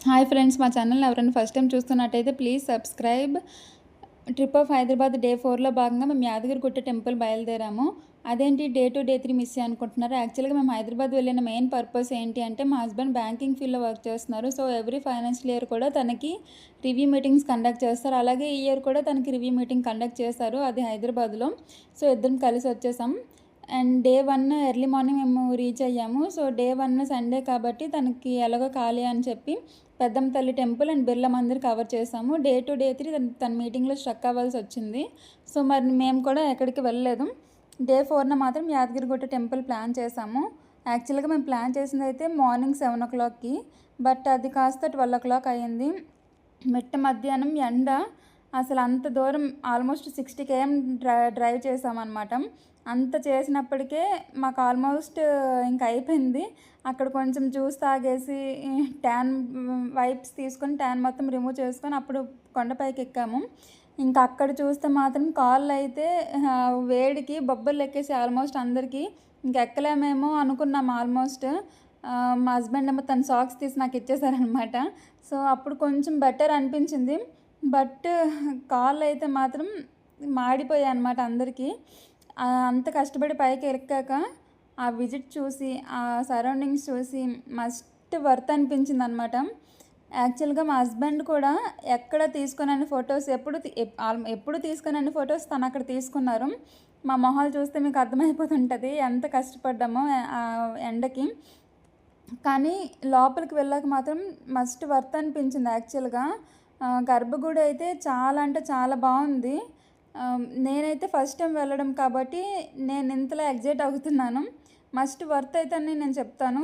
Hi friends, మా ఛానల్ని ఎవరైనా ఫస్ట్ టైం చూస్తున్నట్టయితే please subscribe. Trip of Hyderabad day 4లో భాగంగా మేము యాదగిరిగుట్ట టెంపుల్ బయలుదేరాము. అదేంటి డే 2 డే 3 మిస్ అనుకుంటున్నారు. యాక్చువల్గా మేము హైదరాబాద్ వెళ్ళిన మెయిన్ పర్పస్ ఏంటి అంటే, మా హస్బెండ్ బ్యాంకింగ్ ఫీల్డ్లో వర్క్ చేస్తున్నారు. సో ఎవ్రీ ఫైనాన్షియల్ ఇయర్ కూడా తనకి రివ్యూ మీటింగ్స్ కండక్ట్ చేస్తారు. అలాగే ఈ ఇయర్ కూడా తనకి రివ్యూ మీటింగ్ కండక్ట్ చేశారు, అది హైదరాబాద్లో. సో ఇద్దరం కలిసి వచ్చేసాం. అండ్ డే 1 ఎర్లీ మార్నింగ్ మేము రీచ్ అయ్యాము. సో డే 1 సండే కాబట్టి తనకి ఎలాగో ఖాళీ అని చెప్పి పెద్దమ్మ తల్లి temple and Birla Mandir cover చేసాము. డే 2 డే 3 తన మీటింగ్లో స్ట్రక్ అవ్వాల్సి వచ్చింది. సో మరి మేము కూడా ఎక్కడికి వెళ్ళలేదు. డే 4న మాత్రం యాదగిరిగుట్ట టెంపుల్ ప్లాన్ చేసాము. యాక్చువల్గా మేము ప్లాన్ చేసింది అయితే మార్నింగ్ 7 o'clockకి, బట్ అది కాస్త 12 o'clock అయ్యింది. మిట్ట మధ్యాహ్నం ఎండ, అసలు అంత దూరం ఆల్మోస్ట్ 60 km డ్రైవ్ చేసామన్నమాట. అంత చేసినప్పటికే మాకు ఆల్మోస్ట్ ఇంక అయిపోయింది. అక్కడ కొంచెం జ్యూస్ తాగేసి ట్యాన్ వైప్స్ తీసుకొని ట్యాన్ మొత్తం రిమూవ్ చేసుకొని అప్పుడు కొండపైకి ఎక్కాము. ఇంకా అక్కడ చూస్తే మాత్రం కాళ్ళు అయితే వేడికి బొబ్బలు ఎక్కేసి ఆల్మోస్ట్ అందరికీ ఇంక ఎక్కలేమేమో అనుకున్నాము ఆల్మోస్ట్. మా హస్బెండ్ ఏమో తన సాక్స్ తీసి నాకు ఇచ్చేసారనమాట. సో అప్పుడు కొంచెం బెటర్ అనిపించింది. బట్ కాళ్ళు అయితే మాత్రం మాడిపోయాయి అనమాట అందరికీ. అంత కష్టపడి పైకి ఎక్కాక ఆ విజిట్ చూసి, ఆ సరౌండింగ్స్ చూసి మస్ట్ వర్త్ అనిపించింది అనమాట. యాక్చువల్గా మా హస్బెండ్ కూడా ఎక్కడ తీసుకునని ఫొటోస్ ఎప్పుడు తీసుకునని ఫొటోస్ తను అక్కడ తీసుకున్నారు. మా మొహాలు చూస్తే మీకు అర్థమైపోతుంటుంది ఎంత కష్టపడ్డామో ఆ ఎండకి. కానీ లోపలికి వెళ్ళాక మాత్రం మస్ట్ వర్త్ అనిపించింది యాక్చువల్గా. గర్భగుడి అయితే చాలా అంటే చాలా బాగుంది. నేనైతే ఫస్ట్ టైం వెళ్ళడం కాబట్టి నేను ఇంతలా ఎగ్జైట్ అవుతున్నాను. మస్ట్ వర్త్ అయితే అని నేను చెప్తాను.